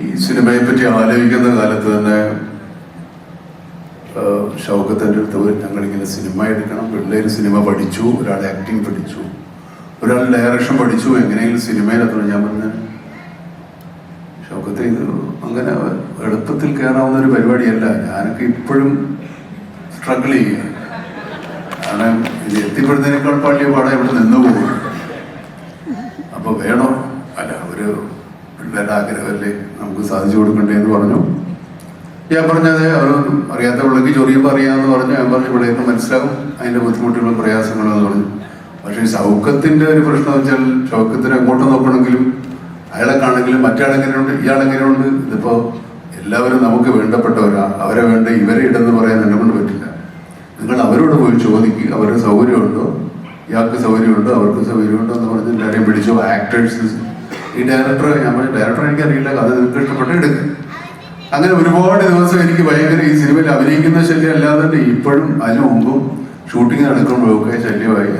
ഈ സിനിമയെ പറ്റി ആലോചിക്കുന്ന കാലത്ത് തന്നെ ഷൗക്കത്തിൻ്റെ അടുത്ത് ഞങ്ങളിങ്ങനെ സിനിമ എടുക്കണം, പിള്ളേർ സിനിമ പഠിച്ചു, ഒരാൾ ആക്ടിങ് പഠിച്ചു, ഒരാൾ ഡയറക്ഷൻ പഠിച്ചു, എങ്ങനെയെങ്കിലും സിനിമയിലെത്തണം. ഞാൻ പറഞ്ഞ ഷൗക്കത്തെ ഇത് അങ്ങനെ എളുപ്പത്തിൽ കയറാവുന്ന ഒരു പരിപാടിയല്ല, ഞാനൊക്കെ ഇപ്പോഴും സ്ട്രഗിൾ ചെയ്യുക. കാരണം ഇത് എത്തിപ്പെടുന്നതിനേക്കാൾ വലിയ പാടാ ഇവിടെ നിന്ന് പോകും. അപ്പോൾ വേണോ അല്ല, ഒരു പിള്ളേരുടെ ആഗ്രഹമല്ലേ നമുക്ക് സാധിച്ചു കൊടുക്കണ്ടേന്ന് പറഞ്ഞു. ഞാൻ പറഞ്ഞത് അവർ അറിയാത്ത പിള്ളേക്ക് ചൊറിയുമ്പോൾ അറിയാമെന്ന് പറഞ്ഞു. ഞാൻ പറഞ്ഞു പിള്ളേർക്ക് മനസ്സിലാവും അതിൻ്റെ ബുദ്ധിമുട്ടുകളും പ്രയാസങ്ങളെന്ന് പറഞ്ഞു. പക്ഷേ ഷൗക്കത്തിൻ്റെ ഒരു പ്രശ്നം വെച്ചാൽ ഷൗക്കത്തിന് എങ്ങോട്ട് നോക്കണമെങ്കിലും അയാളെക്കാണെങ്കിലും മറ്റാളെങ്ങനെയുണ്ട് ഇയാളെങ്ങനെയുണ്ട്. ഇതിപ്പോൾ എല്ലാവരും നമുക്ക് വേണ്ടപ്പെട്ടവരാ, അവരെ വേണ്ട ഇവരെ ഇടെന്ന് പറയാൻ എന്നെ കൊണ്ട് പറ്റില്ല. നിങ്ങൾ അവരോട് പോയി ചോദിക്കുക, അവരുടെ സൗകര്യമുണ്ടോ, ഇയാൾക്ക് സൗകര്യമുണ്ടോ, അവർക്ക് സൗകര്യമുണ്ടോ എന്ന് പറഞ്ഞ് എല്ലാവരെയും പിടിച്ചു. ആക്ടേഴ്സ്, ഈ ഡയറക്ടർ, ഞാൻ പറഞ്ഞു ഡയറക്ടർ എനിക്കറിയില്ല, കഥ നിങ്ങൾക്ക് ഇഷ്ടപ്പെട്ട് എടുക്കുക. അങ്ങനെ ഒരുപാട് ദിവസം എനിക്ക് ഭയങ്കര ഈ സിനിമയിൽ അഭിനയിക്കുന്ന ശല്യം അല്ലാതെ ഇപ്പോഴും അതിനു മുമ്പും ഷൂട്ടിങ് നടക്കുമ്പോഴൊക്കെ ശല്യമായി.